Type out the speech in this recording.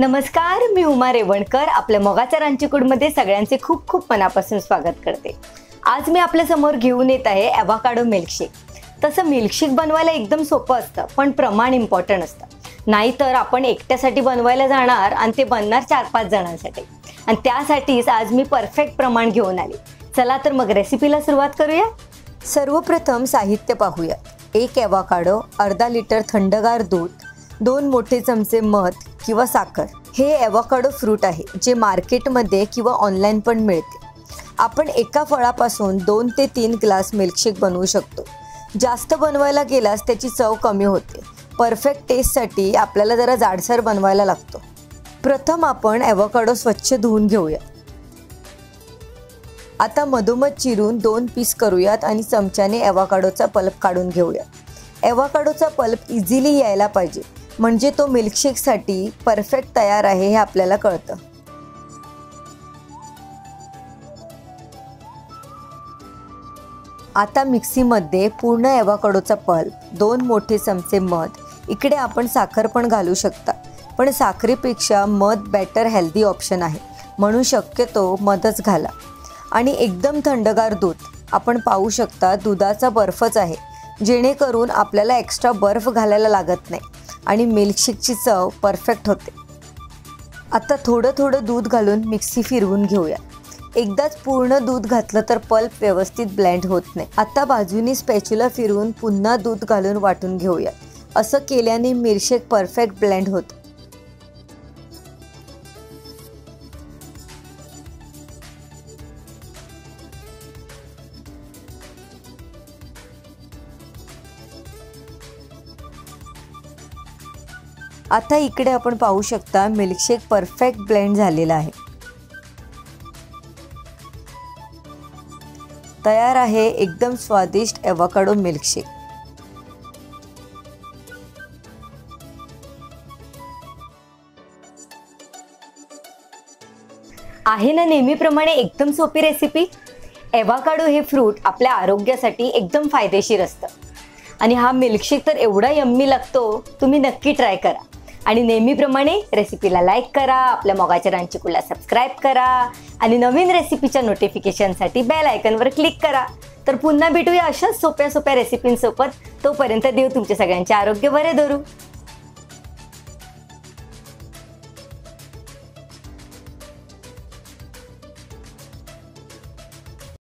नमस्कार, मी उमा रेवणकर आपल्या मोगाच्या रांचीकुडमध्ये सगळ्यांचे खूप खूप मनापासून स्वागत करते। आज मी आपल्या समोर घेऊन येत आहे एवोकाडो मिल्कशेक। तसं मिल्कशेक बनवायला एकदम सोपं असतं, पण प्रमाण इम्पॉर्टंट असतं। नाहीतर आपण एकट्यासाठी बनवायला जाणार आणि ते बनणार 4-5 जणांसाठी, आणि त्यासाठीच आज मी परफेक्ट प्रमाण घेऊन आले। चला तर मग रेसिपीला सुरुवात करूया। सर्वप्रथम साहित्य पाहूया। 1 एवोकाडो, अर्धा लिटर थंडगार दूध, 2 मोठे चमचे मध किंवा साखर। हे एवोकाडो फ्रूट आहे जे मार्केटमध्ये किंवा ऑनलाइन पण मिळते। आपण एका फळापासून 2 ते 3 ग्लास मिल्कशेक बनवू शकतो। जास्त बनवायला गेल्यास त्याची चव कमी होते। परफेक्ट टेस्टसाठी आपल्याला जरा जाडसर बनवायला लागतो। प्रथम आपण एवोकाडो स्वच्छ धुवून घेऊया। आता मधोमध चिरून 2 पीस करूयात आणि चमच्याने एवोकाडोचा पल्प काढून घेऊया। एवोकाडोचा पल्प इझिली यायला पाहिजे, म्हणजे तो मिल्कशेकसाठी परफेक्ट तयार आहे हे आपल्याला कळतं। आता मिक्सीमध्ये पूर्ण एवोकाडोचा पल्प, 2 मोठे चमचे मध, इकडे आपण साखर पण घालू शकता, पण साखरेपेक्षा मध बेटर हेल्दी ऑप्शन आहे, म्हणून शक्यतो मधच घाला। आणि एकदम थंडगार दूध, आपण पाहू शकता दुधाचा बर्फच आहे, जेणेकरून आपल्याला एक्स्ट्रा बर्फ घालायला लागत नाही आणि मिल्कशेकची चव परफेक्ट होते। आता थोडं थोडं दूध घालून मिक्सी फिरवून घेऊया। एकदाच पूर्ण दूध घातलं तर पल्प व्यवस्थित ब्लेंड होत नाही। आता बाजूनी स्पॅच्युला फिरवून पुन्हा दूध घालून वाटून घेऊया। असं केल्याने मिल्कशेक परफेक्ट ब्लेंड होतं। आता इकडे आपण पाहू शकता मिल्कशेक परफेक्ट ब्लेंड झालेला आहे। तयार आहे एकदम स्वादिष्ट एवोकाडो मिल्कशेक। आहे ना नेहमीप्रमाणे एकदम सोपी रेसिपी। एवोकाडो हे फ्रूट आपल्या आरोग्यासाठी एकदम फायदेशीर असतं आणि हा मिल्कशेक तर एवढा यम्मी लागतो, तुम्ही नक्की ट्राय करा। आणि नेहमीप्रमाणे रेसिपीला लाईक करा, आपल्या मोगाच्या रांचीकुडला सबस्क्राइब करा आणि नवीन रेसिपीच्या नोटिफिकेशनसाठी बेल आयकॉनवर क्लिक करा। तर पुन्हा भेटूया अशाच सोप्या सोप्या रेसिपींसोबत। तोपर्यंत देव तुमच्या सगळ्यांचे आरोग्य बरे धरू।